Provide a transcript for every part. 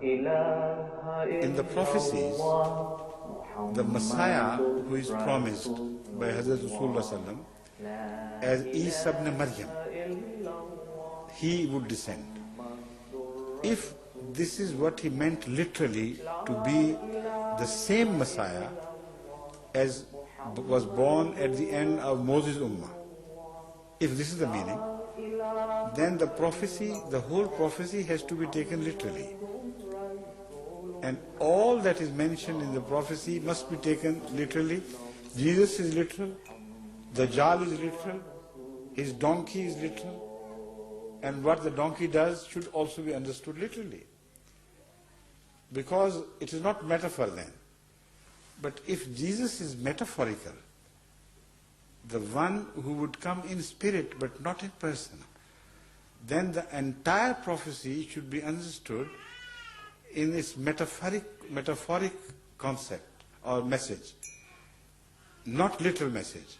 In the prophecies, the Messiah who is promised by Hazrat Rasulullah Sallam as Isa ibn Maryam, he would descend. If this is what he meant literally to be the same Messiah as was born at the end of Moses' Ummah, if this is the meaning, then the prophecy, the whole prophecy has to be taken literally. And all that is mentioned in the prophecy must be taken literally. Jesus is literal, Dajjal is literal, his donkey is literal, and what the donkey does should also be understood literally. Because it is not metaphor then. But if Jesus is metaphorical, the one who would come in spirit but not in person, then the entire prophecy should be understood in its metaphoric concept or message, not literal message.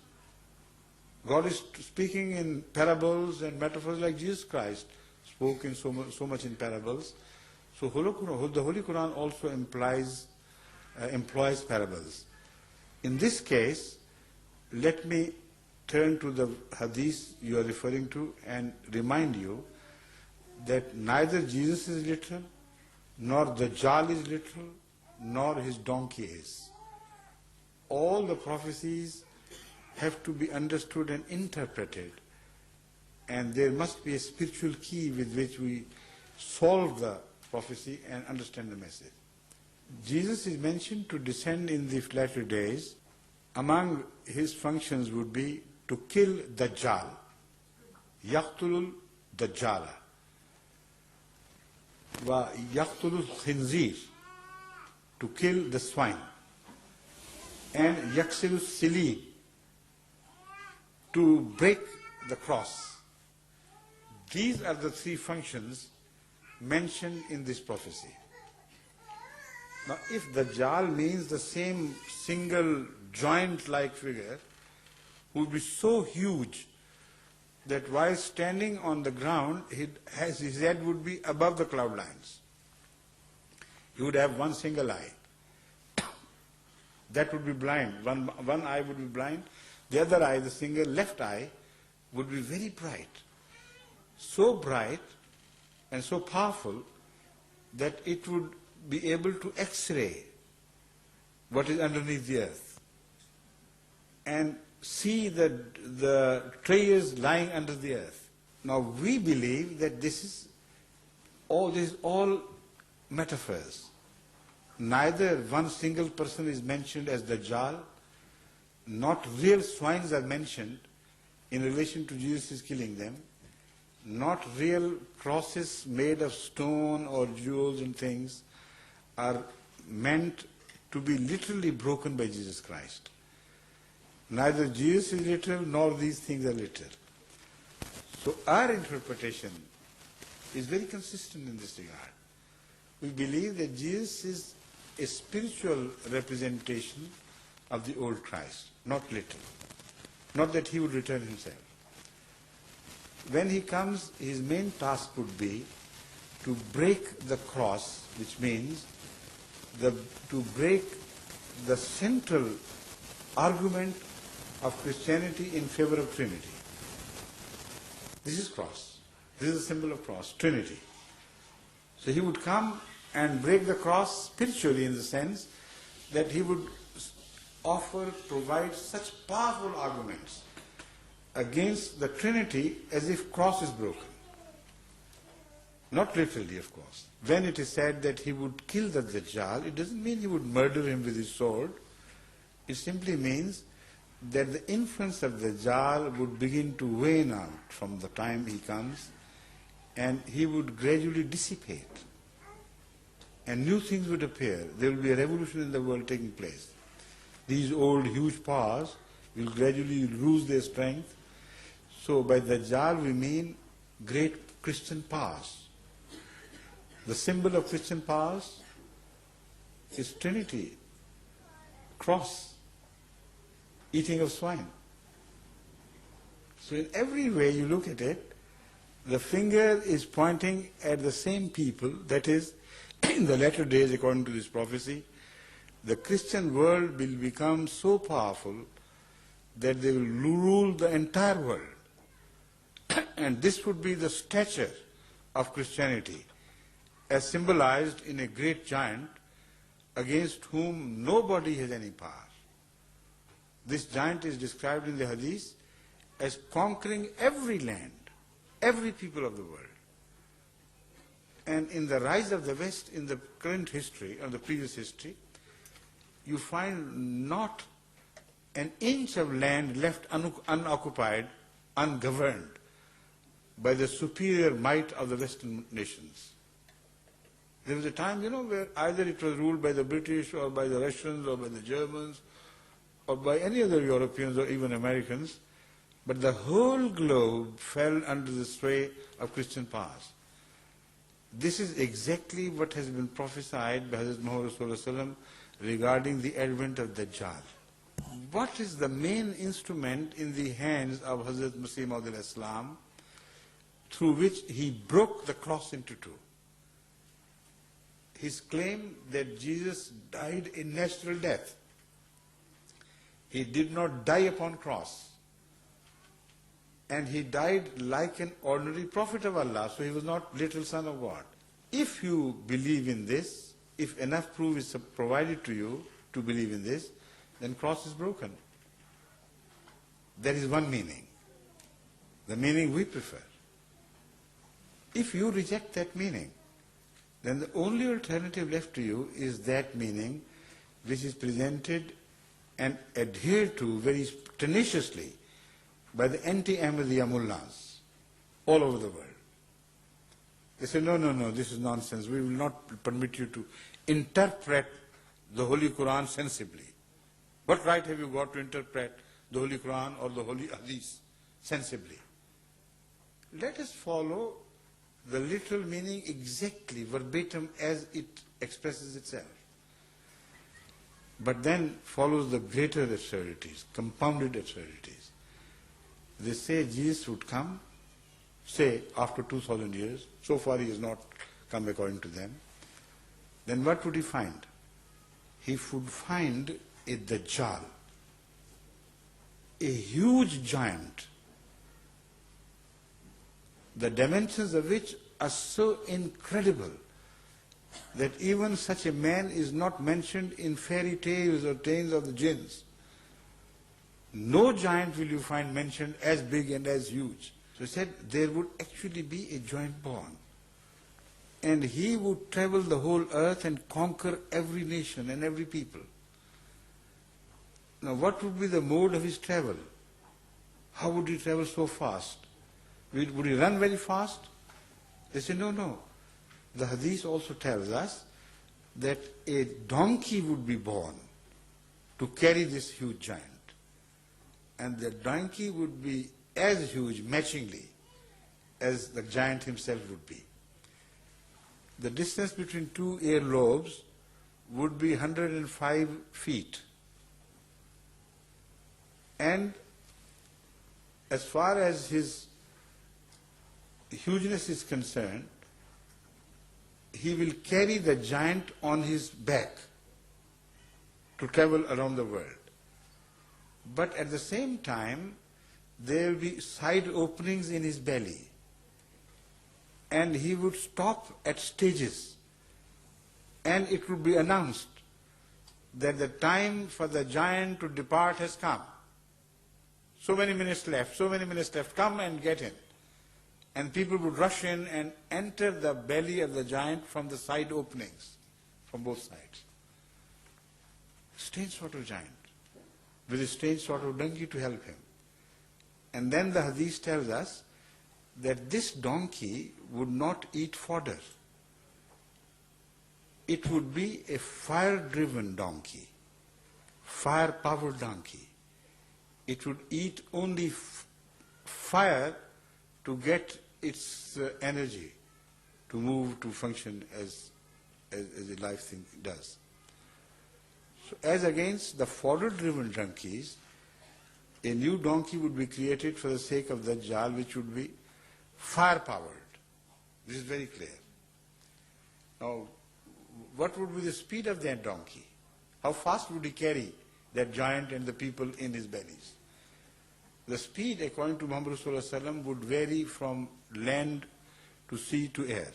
God is speaking in parables and metaphors like Jesus Christ spoke in so much in parables. So the Holy Quran also employs parables. In this case, let me turn to the hadith you are referring to and remind you that neither Jesus is literal, nor Dajjal is literal, nor his donkey is. All the prophecies have to be understood and interpreted, and there must be a spiritual key with which we solve the prophecy and understand the message. Jesus is mentioned to descend in the latter days. Among his functions would be to kill Dajjal, yaqtulul Dajjala, wa yaqtulul khinzir, to kill the swine, and yaksilus silin, to break the cross. These are the three functions mentioned in this prophecy. Now, if Dajjal means the same single joint-like figure, who would be so huge that while standing on the ground, his head would be above the cloud lines. He would have one single eye. That would be blind. One eye would be blind. The other eye, the single left eye, would be very bright. So bright and so powerful that it would be able to X-ray what is underneath the earth and see the treasures lying under the earth. Now we believe that this is all metaphors. Neither one single person is mentioned as Dajjal, not real swines are mentioned in relation to Jesus killing them, not real crosses made of stone or jewels and things are meant to be literally broken by Jesus Christ. Neither Jesus is literal nor these things are literal. So our interpretation is very consistent in this regard. We believe that Jesus is a spiritual representation of the old Christ, not literal. Not that he would return himself. When he comes, his main task would be to break the cross, which means to break the central argument of Christianity in favor of Trinity. This is cross. This is a symbol of cross, Trinity. So he would come and break the cross spiritually in the sense that he would provide such powerful arguments against the Trinity as if cross is broken. Not literally, of course. When it is said that he would kill the Dajjal, it doesn't mean he would murder him with his sword. It simply means that the influence of the Dajjal would begin to wane out from the time he comes, and he would gradually dissipate. And new things would appear. There will be a revolution in the world taking place. These old huge powers will gradually lose their strength. So by Dajjal we mean great Christian powers. The symbol of Christian powers is Trinity, cross, eating of swine. So in every way you look at it, the finger is pointing at the same people, that is, in the latter days, according to this prophecy, the Christian world will become so powerful that they will rule the entire world. And this would be the stature of Christianity, as symbolized in a great giant against whom nobody has any power. This giant is described in the Hadith as conquering every land, every people of the world. And in the rise of the West, in the current history, or the previous history, you find not an inch of land left unoccupied, ungoverned by the superior might of the Western nations. There was a time, where either it was ruled by the British or by the Russians or by the Germans or by any other Europeans or even Americans, but the whole globe fell under the sway of Christian powers. This is exactly what has been prophesied by Hazrat Muhammad Rasulullah regarding the advent of Dajjal. What is the main instrument in the hands of Hazrat Masih Maud al-Islam through which he broke the cross into two? His claim that Jesus died a natural death. He did not die upon cross. And he died like an ordinary prophet of Allah, so he was not little son of God. If you believe in this, if enough proof is provided to you to believe in this, then cross is broken. That is one meaning, the meaning we prefer. If you reject that meaning, then the only alternative left to you is that meaning which is presented and adhered to very tenaciously by the anti-Ahmadiyya mullahs all over the world. They say, no, this is nonsense. We will not permit you to interpret the Holy Quran sensibly. What right have you got to interpret the Holy Quran or the Holy Hadith sensibly? Let us follow the literal meaning exactly, verbatim, as it expresses itself. But then follows the greater absurdities, compounded absurdities. They say Jesus would come, say, after 2,000 years. So far he has not come according to them. Then what would he find? He would find a Dajjal, a huge giant, the dimensions of which are so incredible that even such a man is not mentioned in fairy tales or tales of the jinns. No giant will you find mentioned as big and as huge. So he said there would actually be a giant born. And he would travel the whole earth and conquer every nation and every people. Now what would be the mode of his travel? How would he travel so fast? Would he run very fast? They say, no. The Hadith also tells us that a donkey would be born to carry this huge giant. And the donkey would be as huge, matchingly, as the giant himself would be. The distance between two earlobes would be 105 feet. And as far as his hugeness is concerned, he will carry the giant on his back to travel around the world. But at the same time, there will be side openings in his belly. And he would stop at stages. And it would be announced that the time for the giant to depart has come. So many minutes left, come and get in. And people would rush in and enter the belly of the giant from the side openings, from both sides. Strange sort of giant, with a strange sort of donkey to help him. And then the Hadith tells us that this donkey would not eat fodder. It would be a fire-driven donkey, fire-powered donkey. It would eat only fire to get its energy to move, to function as a life thing does. So as against the fodder-driven donkeys, a new donkey would be created for the sake of Dajjal, which would be fire-powered. This is very clear. Now, what would be the speed of that donkey? How fast would he carry that giant and the people in his bellies? The speed, according to Muhammad Rasulullah, would vary from land to sea to air.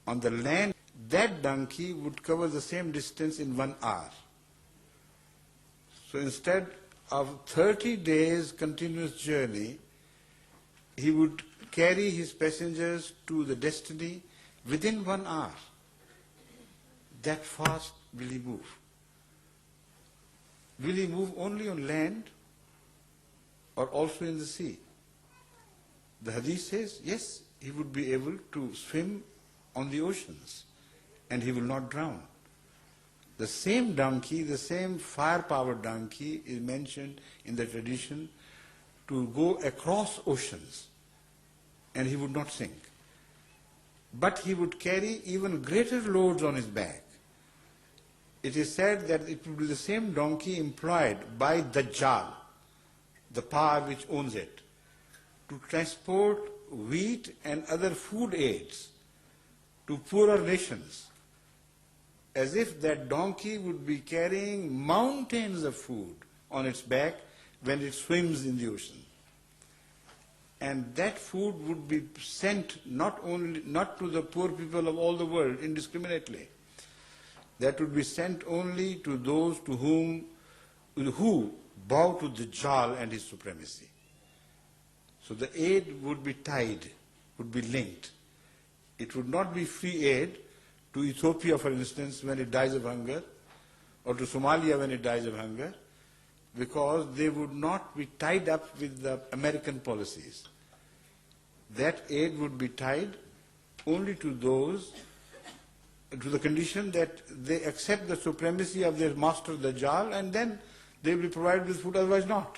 On the land, that donkey would cover the same distance in 1 hour. So instead of 30 days continuous journey, he would carry his passengers to the destiny within 1 hour. That fast will he move. Will he move only on land or also in the sea? The hadith says, yes, he would be able to swim on the oceans and he will not drown. The same donkey, the same fire-powered donkey is mentioned in the tradition to go across oceans and he would not sink. But he would carry even greater loads on his back. It is said that it would be the same donkey employed by Dajjal, the power which owns it, to transport wheat and other food aids to poorer nations, as if that donkey would be carrying mountains of food on its back when it swims in the ocean. And that food would be sent not to the poor people of all the world indiscriminately. That would be sent only to those who bow to Dajjal and his supremacy. So the aid would be tied, would be linked. It would not be free aid to Ethiopia, for instance, when it dies of hunger, or to Somalia when it dies of hunger, because they would not be tied up with the American policies. That aid would be tied only to those, to the condition that they accept the supremacy of their master Dajjal, and then they will be provided with food, otherwise not.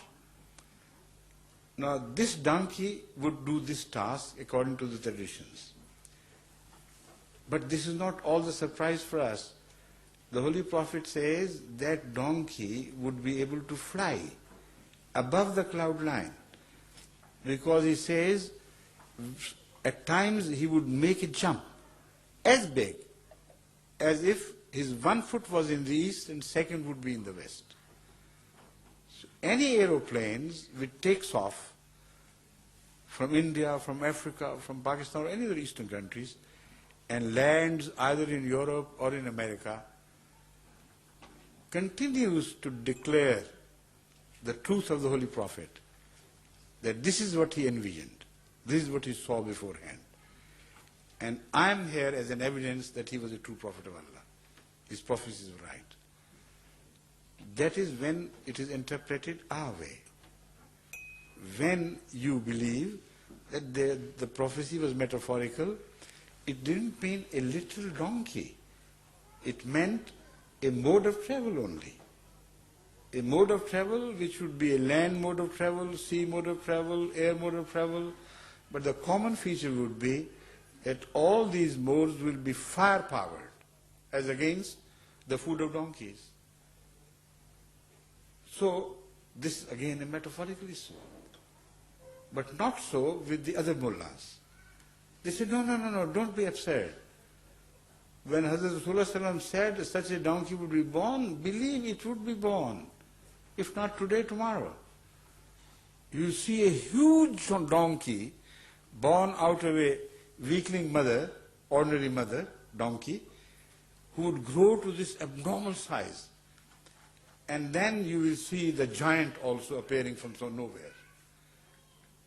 Now this donkey would do this task according to the traditions. But this is not all the surprise for us. The Holy Prophet says that donkey would be able to fly above the cloud line, because he says at times he would make a jump as big as if his 1 foot was in the east and second would be in the west. So any aeroplanes which takes off from India, from Africa, from Pakistan or any other eastern countries and lands either in Europe or in America continues to declare the truth of the Holy Prophet, that this is what he envisioned, this is what he saw beforehand. And I am here as an evidence that he was a true prophet of Allah. His prophecies were right. That is when it is interpreted our way. When you believe that the prophecy was metaphorical, it didn't mean a little donkey. It meant a mode of travel only. A mode of travel which would be a land mode of travel, sea mode of travel, air mode of travel. But the common feature would be that all these modes will be fire-powered as against the food of donkeys. So this is again a metaphorical issue. But not so with the other mullahs. They said, no, don't be absurd. When Hazrat Rasulullah said such a donkey would be born, believe it would be born. If not today, tomorrow. You see a huge donkey born out of a weakling mother, ordinary mother, donkey, who would grow to this abnormal size. And then you will see the giant also appearing from nowhere.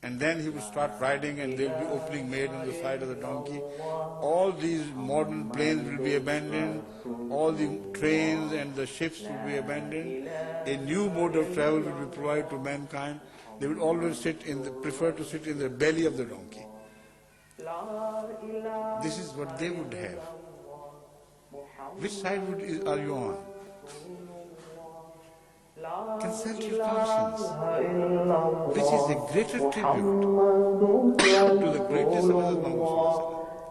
And then he will start riding and there will be opening made on the side of the donkey. All these modern planes will be abandoned. All the trains and the ships will be abandoned. A new mode of travel will be provided to mankind. They will always prefer to sit in the belly of the donkey. This is what they would have. Which side are you on? Consult your conscience. Which is a greater tribute to the greatness of Hazrat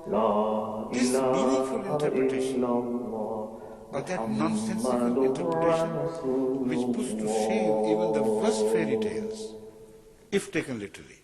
Muhammad. This meaningful interpretation of that nonsensical interpretation which puts to shame even the worst fairy tales, if taken literally.